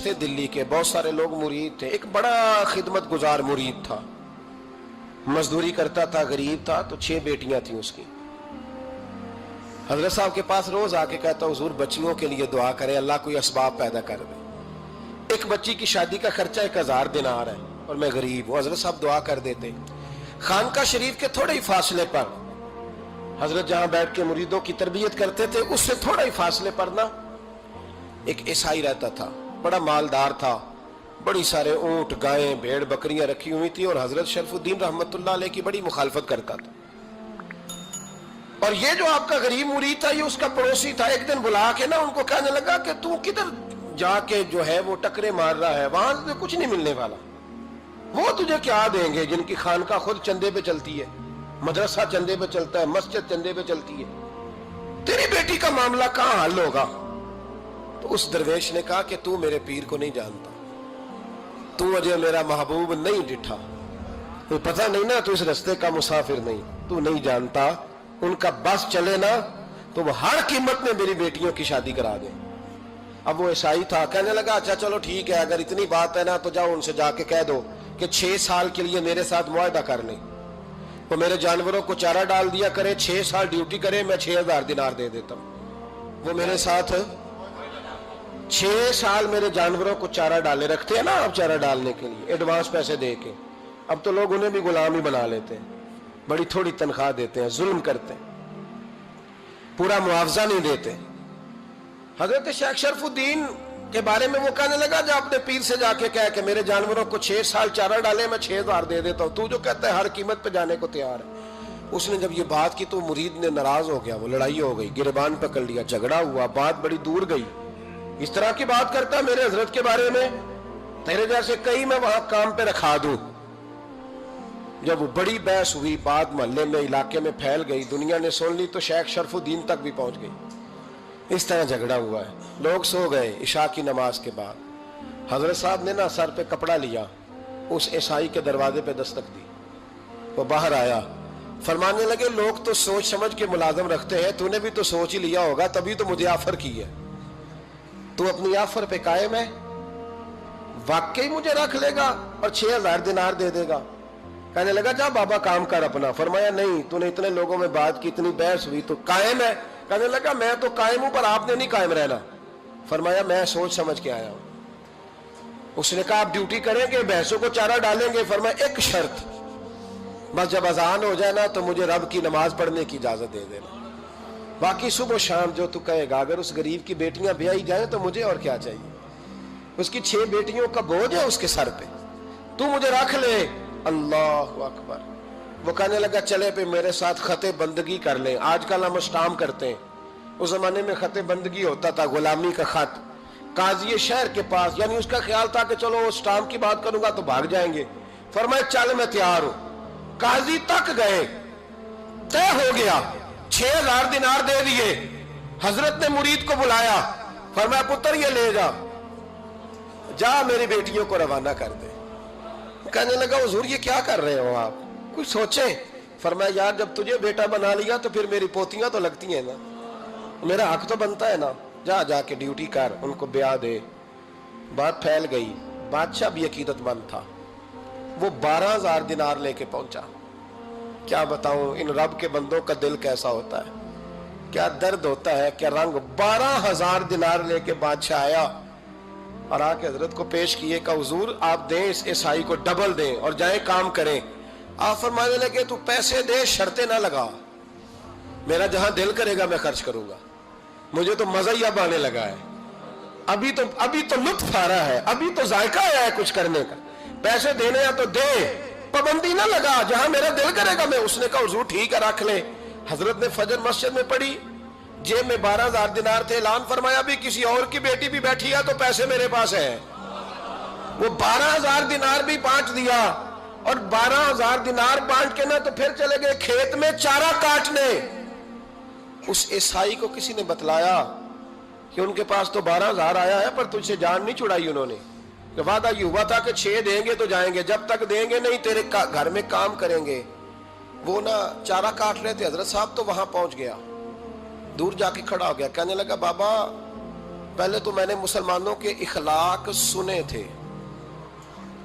تھے دلی کے، بہت سارے لوگ مرید تھے، ایک بڑا خدمت گزار مرید تھا، مزدوری کرتا تھا، غریب تھا، تو 6 بیٹیاں تھیں اس کی۔ حضرت صاحب کے پاس روز آ کے کہتا حضور بچیوں کے لیے دعا کرے، اللہ کوئی اسباب پیدا کر دے، ایک بچی کی شادی کا خرچہ 1000 دینار ہے اور میں غریب ہوں۔ حضرت صاحب دعا کر دیتے۔ خانقاہ شریف کے تھوڑے ہی فاصلے پر حضرت جہاں بیٹھ کے مریدوں کی تربیت کرتے تھے، اس سے تھوڑا ہی فاصلے پر نا ایک عیسائی رہتا تھا، بڑا مالدار تھا، بڑی سارے اونٹ، گائیں، بھیڑ، بکریاں رکھی ہوئی تھی، اور حضرت شرف الدین رحمت اللہ علیہ کی بڑی مخالفت کرتا تھا۔ اور یہ جو آپ کا غریب مرید تھا، یہ اس کا پڑوسی تھا، ایک دن بلا کے نا ان کو کہنے لگا کہ تو کدھر جا کے جو ہے وہ ٹکرے مار رہا ہے، وہاں سے کچھ نہیں ملنے والا، وہ تجھے کیا دیں گے جن کی خانقاہ خود چندے پہ چلتی ہے، مدرسہ چندے پہ چلتا ہے، مسجد چندے پہ چلتی ہے، تیری بیٹی کا معاملہ کہاں حل ہوگا؟ تو اس درویش نے کہا کہ تو میرے پیر کو نہیں جانتا، تو مجھے میرا محبوب نہیں ڈٹھا، تو پتہ نہیں نا، تو اس رستے کا مسافر نہیں، تو نہیں جانتا، ان کا بس چلے نا تو وہ ہر قیمت میں میری بیٹیوں کی شادی کرا دیں۔ اب وہ عیسائی تھا، کہنے لگا اچھا چلو ٹھیک ہے، اگر اتنی بات ہے نا تو جاؤ ان سے جا کے کہہ دو کہ 6 سال کے لیے میرے ساتھ معاہدہ کر لیں، وہ میرے جانوروں کو چارہ ڈال دیا کرے، 6 سال ڈیوٹی کرے، میں 6000 دینار دے دیتا ہوں۔ وہ میرے ساتھ 6 سال میرے جانوروں کو چارہ ڈالے، رکھتے ہیں نا آپ چارہ ڈالنے کے لیے ایڈوانس پیسے دے کے، اب تو لوگ انہیں بھی غلام ہی بنا لیتے ہیں، بڑی تھوڑی تنخواہ دیتے ہیں، ظلم کرتے ہیں، پورا معاوضہ نہیں دیتے۔ حضرت شیخ شرف الدین کے بارے میں وہ کہنے لگا جا اپنے پیر سے جا کے کہہ کہ میرے جانوروں کو 6 سال چارہ ڈالے، میں 6000 دے دیتا ہوں، تو جو کہتا ہے ہر قیمت پہ جانے کو تیار ہے۔ اس نے جب یہ بات کی تو مرید نے ناراض ہو گیا، وہ لڑائی ہو گئی، گریبان پکڑ لیا، جھگڑا ہوا، بات بڑی دور گئی، اس طرح کی بات کرتا میرے حضرت کے بارے میں، تیرے جیسے کئی میں وہاں کام پہ رکھا دوں۔ جب وہ بڑی بحث ہوئی، بات محلے میں، علاقے میں پھیل گئی، دنیا نے سن لی، تو شیخ شرف الدین تک بھی پہنچ گئی۔ اس طرح جھگڑا ہوا ہے، لوگ سو گئے عشاء کی نماز کے بعد۔ حضرت صاحب نے نا سر پہ کپڑا لیا، اس عیسائی کے دروازے پہ دستک دی، وہ باہر آیا، فرمانے لگے لوگ تو سوچ سمجھ کے ملازم رکھتے ہیں، تو نے بھی تو سوچ ہی لیا ہوگا، تبھی تو مجھے آفر کی ہے، تو اپنی آفر پہ قائم ہے، واقعی مجھے رکھ لے گا اور 6000 دینار دے دے گا؟ کہنے لگا جا بابا کام کر اپنا۔ فرمایا نہیں، تو نے اتنے لوگوں میں بات کی، اتنی بحث ہوئی، تو قائم ہے؟ کہنے لگا میں تو قائم ہوں، پر آپ نے نہیں قائم رہنا۔ فرمایا میں سوچ سمجھ کے آیا ہوں۔ اس نے کہا آپ ڈیوٹی کریں گے، بھینسوں کو چارہ ڈالیں گے؟ فرمایا ایک شرط، بس جب اذان ہو جائے نا تو مجھے رب کی نماز پڑھنے کی اجازت دے دینا، باقی صبح و شام جو تو کہے گا۔ اگر اس غریب کی بیٹیاں بیائی جائیں تو مجھے اور کیا چاہیے، اس کی 6 بیٹیوں کا بوجھ ہے اس کے سر پہ، تو مجھے رکھ لے۔ اللہ اکبر۔ وہ کہنے لگا چلے پہ میرے ساتھ خط بندگی کر لیں، آج کل ہم اسٹام کرتے ہیں، اس زمانے میں خط بندگی ہوتا تھا، غلامی کا خط، قاضی شہر کے پاس، یعنی اس کا خیال تھا کہ چلو اسٹام کی بات کروں گا تو بھاگ جائیں گے۔ فرمایا چل میں تیار ہوں۔ قاضی تک گئے، طے ہو گیا، 6000 دینار دے دیے۔ حضرت نے مرید کو بلایا، فرمایا پتر یہ لے جا، جا میری بیٹیوں کو روانہ کر دے۔ کہنے لگا حضور یہ کیا کر رہے ہو آپ، کچھ سوچیں۔ فرمایا یار جب تجھے بیٹا بنا لیا تو پھر میری پوتیاں تو لگتی ہیں نا، میرا حق تو بنتا ہے نا، جا کے ڈیوٹی کر، ان کو بیاہ دے۔ بات پھیل گئی، بادشاہ بھی عقیدت مند تھا، وہ 12000 دینار لے کے پہنچا۔ کیا بتاؤں ان رب کے بندوں کا دل کیسا ہوتا ہے، کیا درد ہوتا ہے، کیا رنگ۔ 12000 دینار لے کے بادشاہ آیا اور آ کے حضرت کو پیش کیے کہ حضور آپ دیں اس عیسائی کو ڈبل دیں اور جائیں کام کریں۔ آپ فرمانے لگے تو پیسے دے، شرطیں نہ لگا، میرا جہاں دل کرے گا میں خرچ کروں گا، مجھے تو مزہ ہی اب آنے لگا ہے، ابھی تو لطف آ رہا ہے، ابھی تو ذائقہ آیا ہے کچھ کرنے کا، پیسے دینے ہیں تو دے، پابندی نہ لگا، جہاں میرا دل کرے گا میں۔ اس نے کہا حضور ٹھیک ہے رکھ لے۔ حضرت نے فجر مسجد میں پڑھی، جیب میں 12000 دینار تھے، اعلان فرمایا بھی کسی اور کی بیٹی بھی بیٹھی ہے تو پیسے میرے پاس ہیں۔ وہ 12000 دینار بھی بانٹ دیا، اور 12000 دینار بانٹ کے نا تو پھر چلے گئے کھیت میں چارہ کاٹنے۔ اس عیسائی کو کسی نے بتلایا کہ ان کے پاس تو 12000 آیا ہے، پر تجھ سے جان نہیں چھڑائی انہوں نے، کہ وعدہ یہ ہوا تھا کہ 6 دیں گے تو جائیں گے، جب تک دیں گے نہیں تیرے گھر میں کام کریں گے۔ وہ نا چارہ کاٹ رہے تھے، حضرت صاحب تو وہاں پہنچ گیا، دور جا کے کھڑا ہو گیا، کہنے لگا بابا پہلے تو میں نے مسلمانوں کے اخلاق سنے تھے،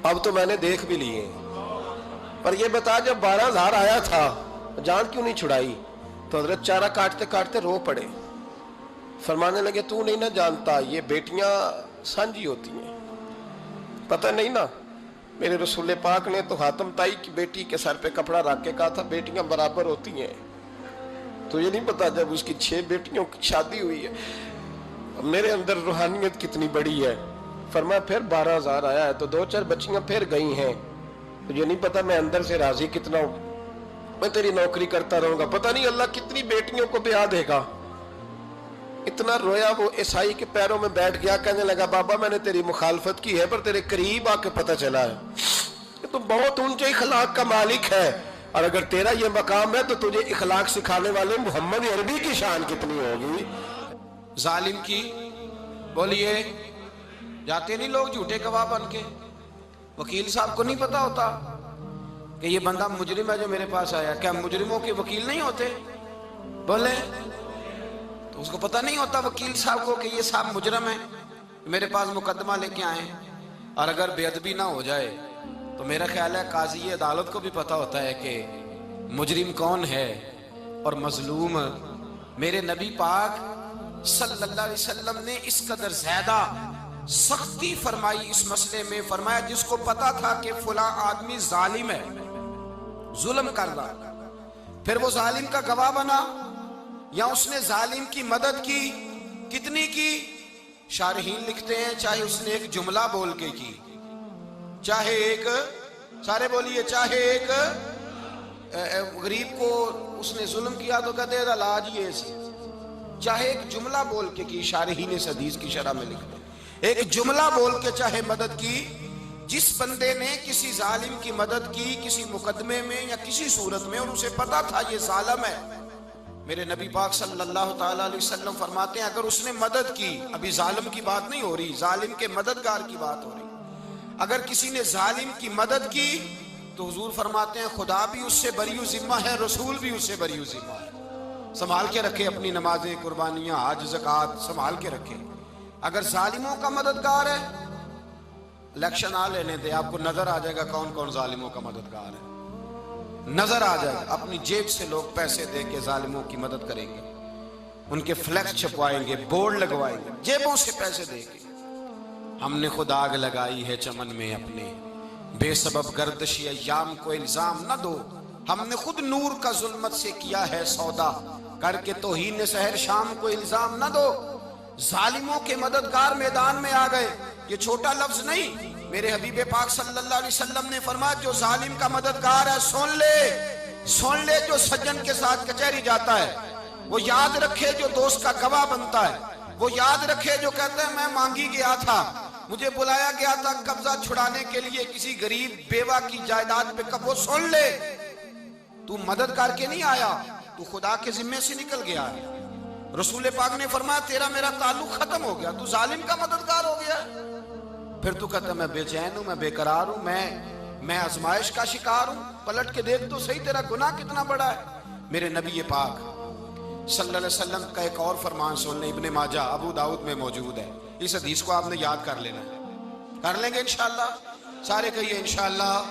اب تو میں نے دیکھ بھی لیے، پر یہ بتا جب 12,000 آیا تھا جان کیوں نہیں چھڑائی؟ تو حضرت چارہ کاٹتے کاٹتے رو پڑے، فرمانے لگے تو نہیں نہ جانتا یہ بیٹیاں سانجی ہوتی ہیں، پتہ نہیں نا؟ میرے رسول پاک نے تو حاتم تائی کی بیٹی کے سر پہ کپڑا رکھ کے کہا تھا بیٹیاں برابر ہوتی ہیں، تو یہ نہیں پتا جب اس کی 6 بیٹیوں کی شادی ہوئی ہے میرے اندر روحانیت کتنی بڑی ہے۔ فرمایا پھر 12,000 آیا ہے تو 2-4 بچیاں پھر گئی ہیں، تو یہ نہیں پتا میں اندر سے راضی کتنا ہوں، میں تیری نوکری کرتا رہوں گا، پتہ نہیں اللہ کتنی بیٹیوں کو بیاہ دے گا۔ اتنا رویا وہ عیسائی کے پیروں میں بیٹھ گیا، کہنے لگا بابا میں نے تیری مخالفت کی ہے پر تیرے قریب آ کے پتہ چلا ہے کہ تو بہت اونچے اخلاق کا مالک ہے، اور اگر تیرا یہ مقام ہے تو تجھے اخلاق سکھانے والے محمد عربی کی شان کتنی ہوگی۔ ظالم کی بولیے جاتے نہیں لوگ جھوٹے گواہ بن کے، وکیل صاحب کو نہیں پتا ہوتا کہ یہ بندہ مجرم ہے جو میرے پاس آیا، کیا مجرموں کے وکیل نہیں ہوتے؟ بولے تو اس کو پتہ نہیں ہوتا وکیل صاحب کو کہ یہ صاحب مجرم ہے، میرے پاس مقدمہ لے کے آئے، اور اگر بے ادبی نہ ہو جائے تو میرا خیال ہے قاضی عدالت کو بھی پتہ ہوتا ہے کہ مجرم کون ہے اور مظلوم۔ میرے نبی پاک صلی اللہ علیہ وسلم نے اس قدر زیادہ سختی فرمائی اس مسئلے میں، فرمایا جس کو پتا تھا کہ فلاں آدمی ظالم ہے، ظلم کر رہا، پھر وہ ظالم کا گواہ بنا یا اس نے ظالم کی مدد کی، کتنی کی؟ شارحین لکھتے ہیں چاہے اس نے ایک جملہ بول کے کی، چاہے ایک، سارے بولیے، چاہے ایک غریب کو اس نے ظلم کیا تو کہتے ہیں علاج یہ سی، چاہے ایک جملہ بول کے کی، شارحین اس حدیث کی شرح میں لکھتے ہیں ایک جملہ بول کے چاہے مدد کی، جس بندے نے کسی ظالم کی مدد کی کسی مقدمے میں یا کسی صورت میں اور اسے پتا تھا یہ ظالم ہے، میرے نبی پاک صلی اللہ تعالیٰ علیہ وسلم فرماتے ہیں اگر اس نے مدد کی، ابھی ظالم کی بات نہیں ہو رہی، ظالم کے مددگار کی بات ہو رہی، اگر کسی نے ظالم کی مدد کی تو حضور فرماتے ہیں خدا بھی اس سے بری و ذمہ ہے، رسول بھی اس سے بری و ذمہ ہے۔ سنبھال کے رکھے اپنی نمازیں، قربانیاں، حج، زکوٰۃ سنبھال کے رکھے۔ اگر ظالموں کا مددگار ہے، الیکشن آ لینے دے، آپ کو نظر آ جائے گا کون کون ظالموں کا مددگار ہے، نظر آ جائے گا۔ اپنی جیب سے لوگ پیسے دے کے ظالموں کی مدد کریں گے، ان کے فلیکس چھپوائیں گے، بورڈ لگوائیں گے، جیبوں سے پیسے دے کے۔ ہم نے خود آگ لگائی ہے چمن میں اپنے، بے سبب گردشی ایام کو الزام نہ دو، ہم نے خود نور کا ظلمت سے کیا ہے سودا، کر کے توہین سحر شام کو الزام نہ دو۔ ظالموں کے مددگار میدان میں آ گئے، یہ چھوٹا لفظ نہیں، میرے حبیب پاک صلی اللہ علیہ وسلم نے فرمایا جو ظالم کا مددگار ہے سن لے جو سجن کے ساتھ کچہری جاتا ہے، وہ یاد رکھے جو دوست کا گواہ بنتا ہے، وہ یاد رکھے جو کہتا ہے میں مانگی گیا تھا، مجھے بلایا گیا تھا قبضہ چھڑانے کے لیے کسی غریب بیوہ کی جائیداد پہ، کب وہ سن لے تو مدد کر کے نہیں آیا، تو خدا کے ذمے سے نکل گیا ہے۔ رسول پاک نے فرمایا تیرا میرا تعلق ختم ہو گیا، تو ظالم کا مددگار ہو گیا، پھر تو کہتا میں بے چین ہوں، میں بے قرار ہوں، میں آزمائش کا شکار ہوں، پلٹ کے دیکھ تو صحیح تیرا گناہ کتنا بڑا ہے۔ میرے نبی پاک صلی اللہ علیہ وسلم کا ایک اور فرمان سن لیں، ابن ماجہ ابو داؤد میں موجود ہے، اس حدیث کو آپ نے یاد کر لینا ہے، کر لیں گے انشاءاللہ، سارے کہیے انشاءاللہ،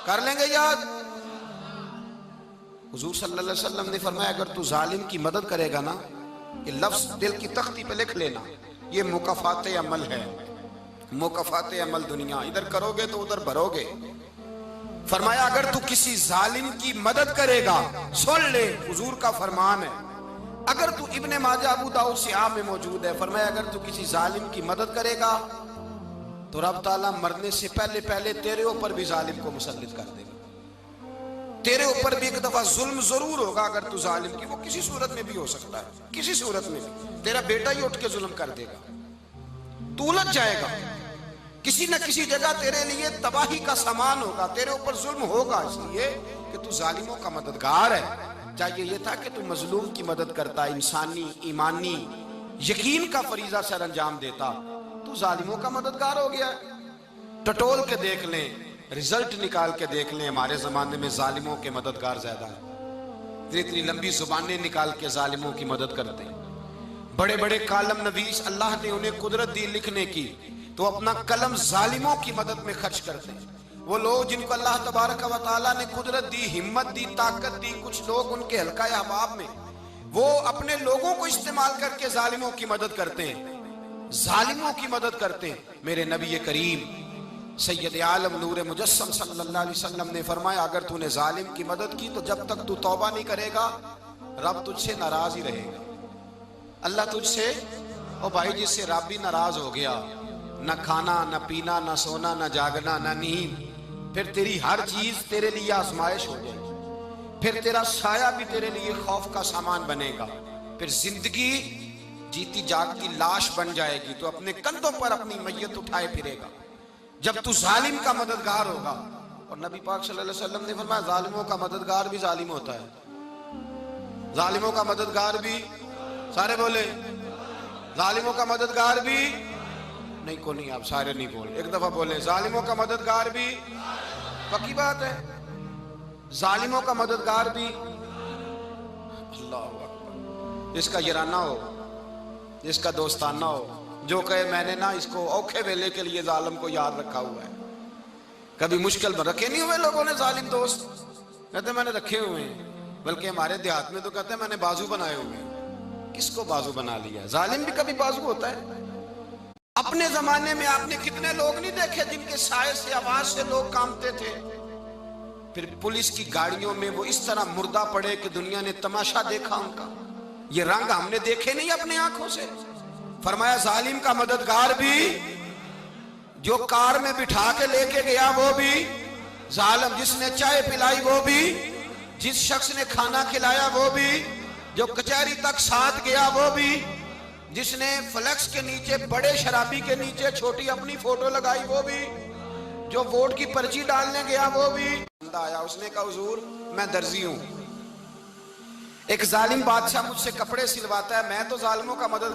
کر لیں گے یاد۔ حضور صلی اللہ علیہ وسلم نے فرمایا اگر تو ظالم کی مدد کرے گا نا، یہ لفظ دل کی تختی پہ لکھ لینا، یہ مکافات عمل ہے، مکافات عمل دنیا، ادھر کرو گے تو ادھر بھرو گے۔ فرمایا اگر تو کسی ظالم کی مدد کرے گا، سن لے حضور کا فرمان ہے، اگر تو ابن ماجہ ابو داؤد سیاہ میں موجود ہے، فرمایا اگر تو کسی ظالم کی مدد کرے گا تو رب تعالیٰ مرنے سے پہلے تیرے اوپر بھی ظالم کو مسلط کر دے گا، تیرے اوپر بھی ایک دفعہ ظلم ضرور ہوگا اگر تو ظالم کی، وہ کسی صورت میں بھی ہو سکتا ہے، کسی صورت میں بھی تیرا بیٹا ہی اٹھ کے ظلم کر دے گا، تو الجھ جائے گا، کسی نہ کسی جگہ تیرے لیے تباہی کا سامان ہوگا، تیرے اوپر ظلم ہوگا، اس لیے کہ تو ظالموں کا مددگار ہے۔ چاہیے یہ تھا کہ تو مظلوم کی مدد کرتا، انسانی ایمانی یقین کا فریضہ سر انجام دیتا، تو ظالموں کا مددگار ہو گیا۔ ٹٹول کے دیکھ لیں، رزلٹ نکال کے دیکھ لیں، ہمارے زمانے میں ظالموں کے مددگار زیادہ ہیں، اتنی لمبی زبانیں نکال کے ظالموں کی مدد کرتے ہیں، بڑے بڑے کالم نویس اللہ نے انہیں قدرت دی لکھنے کی، تو اپنا قلم ظالموں کی مدد میں خرچ کرتے ہیں۔ وہ لوگ جن کو اللہ تبارک و تعالیٰ نے قدرت دی، ہمت دی، طاقت دی، کچھ لوگ ان کے حلقہ احباب میں، وہ اپنے لوگوں کو استعمال کر کے ظالموں کی مدد کرتے ہیں، ظالموں کی مدد کرتے ہیں۔ میرے نبی کریم سید عالم نور مجسم صلی اللہ علیہ وسلم نے فرمایا، اگر تو نے ظالم کی مدد کی تو جب تک تو توبہ نہیں کرے گا رب تجھ سے ناراض ہی رہے گا۔ اللہ تجھ سے، او بھائی جس سے رب بھی ناراض ہو گیا، نہ کھانا نہ پینا نہ سونا نہ جاگنا نہ نیند، پھر تیری ہر چیز تیرے لیے آزمائش ہو جائے گی، پھر تیرا سایہ بھی تیرے لیے خوف کا سامان بنے گا، پھر زندگی جیتی جاگتی لاش بن جائے گی، تو اپنے کندھوں پر اپنی میت اٹھائے پھرے گا جب تو ظالم کا مددگار ہوگا۔ اور نبی پاک صلی اللہ علیہ وسلم نے فرمایا، ظالموں کا مددگار بھی ظالم ہوتا ہے، ظالموں کا مددگار بھی، سارے بولے ظالموں کا مددگار بھی نہیں، کو نہیں، آپ سارے نہیں بولے، ایک دفعہ بولے ظالموں کا مددگار بھی، پکی بات ہے، ظالموں کا مددگار بھی۔ اللہ اکبر، جس کا یارانہ ہو، جس کا دوستانہ ہو، جو کہے میں نے نا اس کو اوکھے ویلے کے لیے ظالم کو یاد رکھا ہوا ہے۔ کبھی مشکل میں رکھے نہیں ہوئے لوگوں نے ظالم دوست، کہتے میں نے رکھے ہوئے ہیں، بلکہ ہمارے دیہات میں تو کہتے ہیں میں نے بازو بنائے ہوئے ہیں۔ کس کو بازو بنا لیا؟ ظالم بھی کبھی بازو ہوتا ہے۔ اپنے زمانے میں آپ نے کتنے لوگ نہیں دیکھے جن کے سائے سے، آواز سے لوگ کانپتے تھے، پھر پولیس کی گاڑیوں میں وہ اس طرح مردہ پڑے کہ دنیا نے تماشا دیکھا ان کا۔ یہ رنگ ہم نے دیکھے نہیں اپنے آنکھوں سے۔ فرمایا ظالم کا مددگار بھی، جو کار میں بٹھا کے لے کے گیا وہ بھی ظالم، جس نے چائے پلائی وہ بھی، جس شخص نے کھانا کھلایا وہ بھی، جو کچہری تک ساتھ گیا وہ بھی، جس نے فلیکس کے نیچے بڑے شرابی کے نیچے چھوٹی اپنی فوٹو لگائی وہ بھی، جو ووٹ کی پرچی ڈالنے گیا وہ بھی۔ آیا اس نے کہا حضور میں درزی ہوں، ایک ظالم بادشاہ مجھ سے کپڑے سلواتا ہے، میں تو ظالموں کا مدد